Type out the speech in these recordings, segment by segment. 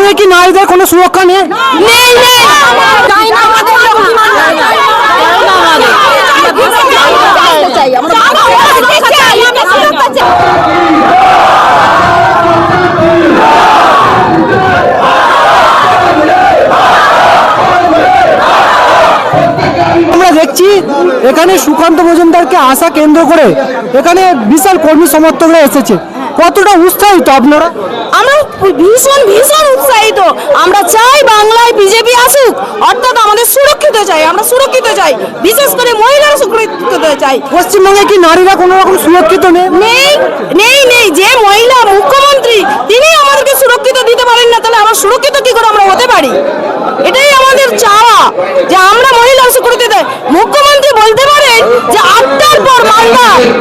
পশ্চিমবঙ্গে কি নারীদের কোনো সুরক্ষা নেই? আমরা দেখছি এখানে সুকান্ত মজুমদারকে আশা কেন্দ্র করে এখানে বিশাল কর্মী সমর্থকরা এসেছে। কতটা উৎসাহিত আপনারা? আমরা ভীষণ ভীষণ উৎসাহিত। আমরা চাই বাংলায় বিজেপি আসুক, অর্থাৎ আমাদের সুরক্ষিত চাই, আমরা সুরক্ষিত চাই, বিশেষ করে মহিলারা সুরক্ষিত চাই। পশ্চিমবঙ্গে কি নারীরা কোনো রকম সুরক্ষিত নেই? নেই নেই নেই যে মহিলা মুখ্যমন্ত্রী তিনি আমাদেরকে সুরক্ষিত দিতে পারেন না, তাহলে আমরা সুরক্ষিত কি করে আমরা হতে পারি? এটাই আমাদের চাওয়া যে আমরা মহিলা সুরক্ষিত। মুখ্যমন্ত্রী বলতে পারেন যে 8টার পর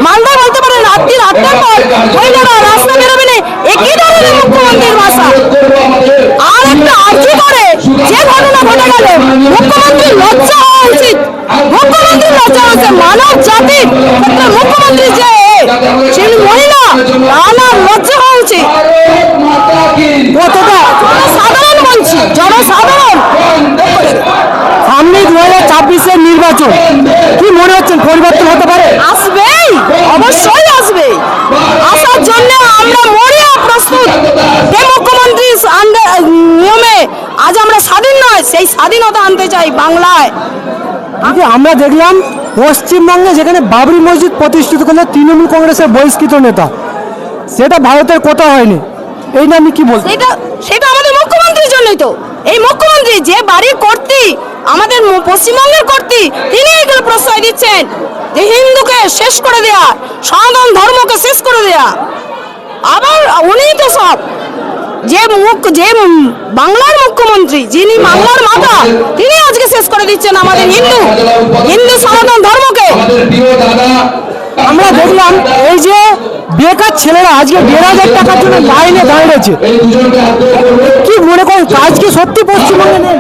মালদা বলতে পারেন রাত্রি 8টার পর মহিলারা রাস্তা বেরোবে না, একই ধরনের মুখ্যমন্ত্রীর ভাষা। আর একটা আর্জি করে যে ঘটনা ঘটে গেল, মুখ্যমন্ত্রীর লজ্জা হওয়া উচিত। মুখ্যমন্ত্রীর লজ্জা হচ্ছে মানব জাতির ক্ষেত্রে মুখ্যমন্ত্রী যে সেই মহিলা, আমার লজ্জা হওয়া উচিত। কতটা সাধারণ বলছি, জনসাধারণ। সামনে 2024-এর নির্বাচন, কি মনে হচ্ছে পরিবর্তন হতে পারে? আসবেই, অবশ্যই আসবে। আসার জন্য আমরা মরিয়া প্রস্তুত। যে মুখ্যমন্ত্রী নিয়মে আজ আমরা স্বাধীন নয়, সেই স্বাধীনতা আনতে চাই বাংলায়। আমরা দেখলাম পশ্চিমবঙ্গে যেখানে বাবরি মসজিদ প্রতিষ্ঠিত করলে তৃণমূল কংগ্রেসের বহিষ্কৃত নেতা, সেটা ভারতের কোথাও হয়নি। এই নিয়ে আমি কি বলবো? সেটা আমাদের মুখ্যমন্ত্রীর জন্যই তো। এই মুখ্যমন্ত্রী যে বাড়ির কর্ত্রী, আমাদের পশ্চিমবঙ্গের কর্ত্রী, তিনি এগুলো প্রশ্রয় দিচ্ছেন যে হিন্দুকে শেষ করে দেয়া, সনাতন ধর্মকে শেষ করে দেয়া। আবার উনি তো সব যে বাংলার মুখ্যমন্ত্রী, যিনি বাংলার মাতা, তিনি আজকে শেষ করে দিচ্ছেন আমাদের হিন্দু সনাতন ধর্মকে। আমরা দেখলাম এই যে বেকার ছেলেরা আজকে 1,500 টাকার জন্য লাইনে দাঁড়িয়েছে। কি মনে করেন কাজ কি সত্যি পশ্চিমবঙ্গে নেই?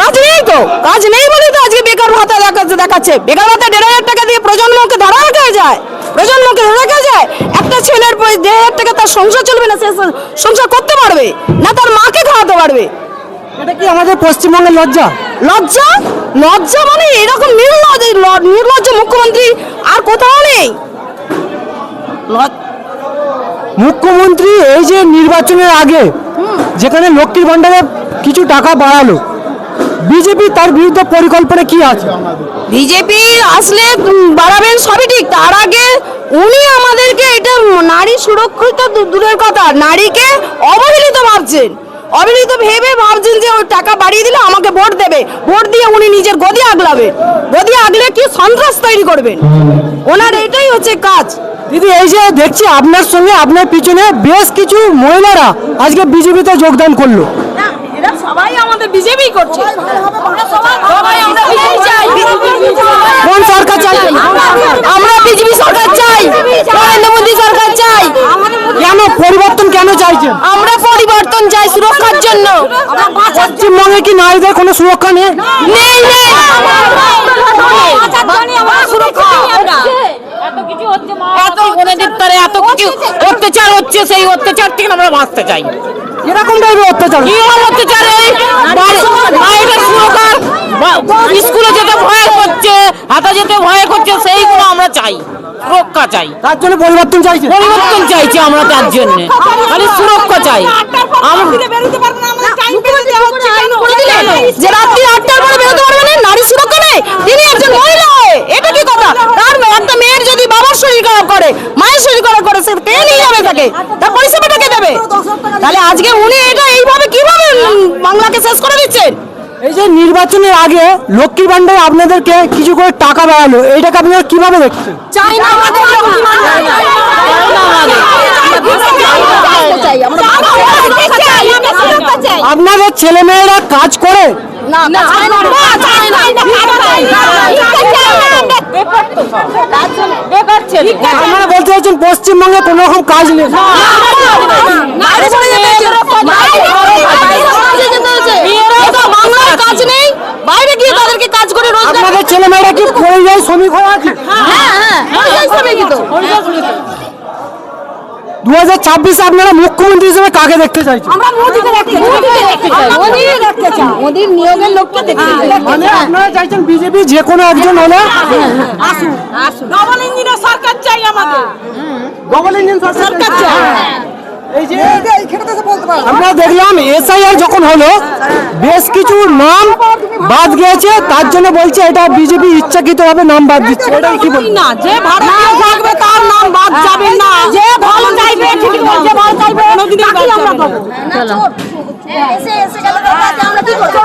কাজ নেই তো, কাজ নেই বলে তো আজকে বেকার ভাতা দেখাচ্ছে। বেকার ভাতা 1,500 টাকা দিয়ে প্রজন্মকে ধরা রাখা যায়, প্রজন্মকে ধরে রাখা যায়। একটা ছেলের 1,500 টাকা তার সংসার চলবে না, সে সংসার করতে পারবে না, তার মাকে খাওয়াতে পারবে। এটা কি আমাদের পশ্চিমবঙ্গের লজ্জা? লজ্জা লজ্জা মানে এরকম নির্লজ্জ মুখ্যমন্ত্রী আর কোথাও নেই। মুখ্যমন্ত্রী এই যে নির্বাচনের আগে যেখানে লক্ষ্মীর ভান্ডারে কিছু টাকা বাড়ালো, বিজেপি তার বিরুদ্ধে পরিকল্পনা কি আছে? বিজেপি আসলে বাড়াবেন সবই ঠিক, তার আগে উনি আমাদেরকে এটা নারী সুরক্ষিত দূরের কথা, নারীকে অবহেলিত ভাবছেন। অবহেলিত ভেবে ভাবছেন যে ওই টাকা বাড়িয়ে দিলে আমাকে ভোট দেবে, ভোট দিয়ে উনি নিজের গদি আগলাবেন। গদি আগলে কি সন্ত্রাস তৈরি করবেন, ওনার এটাই হচ্ছে কাজ। দিদি, এই যে দেখছি আপনার সঙ্গে আপনার পিছনে বেশ কিছু মহিলারা আজকে বিজেপিতে যোগদান করলো। এরা সবাই আমাদের বিজেপি করছে। সবাই আমরা বিজেপি চাই। কোন সরকার চাই? আমরা বিজেপি সরকার চাই, নরেন্দ্র মোদী সরকার চাই। কেন পরিবর্তন কেন চাইছেন? আমরা পরিবর্তন চাই সুরক্ষার জন্য। পশ্চিমবঙ্গে কি নারীদের কোনো সুরক্ষা নেই? নেই নেই, এত কিছু অত্যাচার হচ্ছে, সেই অত্যাচার থেকে আমরা বাঁচতে চাই। এরকম টাইপের অত্যাচার? স্কুলে যেতে ভয় করছে, হাতে যেতে ভয় করছে, সেইগুলো আমরা চাই, সুরক্ষা চাই। তার জন্য পরিবর্তন চাইছে? পরিবর্তন চাইছি আমরা, তার জন্য খালি সুরক্ষা চাই। যে রাত্রি 8টার পরে বেরোতে পারবে না, নারী সুরক্ষা নেই। তিনি একজন মহিলা হয়ে এটা কি কথা? তার একটা মেয়ের যদি বাবার শরীর খারাপ করে, মায়ের শরীর খারাপ করে, সে কে নিয়ে যাবে তাকে? তার পরিষেবাটা কে দেবে? তাহলে আজকে উনি এটা এইভাবে কিভাবে বাংলাকে শেষ করে দিচ্ছেন? এই যে নির্বাচনের আগে লক্ষ্মীর ভান্ডারে আপনাদেরকে কিছু করে টাকা বাড়ালো, এইটাকে আপনারা কিভাবে দেখছেন? চাই না আমাদের আপনাদের ছেলে মেয়েরা কাজ করে আপনারা বলতে চাইছেন পশ্চিমবঙ্গে কোনো রকম কাজ নেই? বাংলার কাজ নেই, বাইরে গিয়ে তাদেরকে কাজ করে রোজগার। আপনাদের ছেলে মেয়েরা কি পরিযায়ী শ্রমিক হয়ে আছে? 2026 আপনারা মুখ্যমন্ত্রী হিসেবে কাকে দেখতে চাইছেন? আমরা মোদিকে দেখতে চাই। মোদিকে দেখতে চাই। মোদির নিয়োগের লোককে দেখতে চাই। মানে আপনারা চাইছেন বিজেপি যে কোনো একজন হলে আসুন আসুন। ডবল ইঞ্জিনের সরকার চাই আমাদের। ডবল ইঞ্জিন সরকার চাই। এই যে আমরা দেখলাম এসআইআর যখন হলো বেশ কিছু নাম বাদ গিয়েছে, তার জন্য বলছে এটা বিজেপি ইচ্ছাকৃতভাবে নাম বাদ দিচ্ছে, এটা কি বলবেন? না, যে ভারতীয় থাকবে তার নাম বাদ যাবে না। যে ভালো চাইবে, ঠিকই বলছে, ভালো চাইবে তাকেই আমরা দেবো। এসে গেলে আমরা কি করব?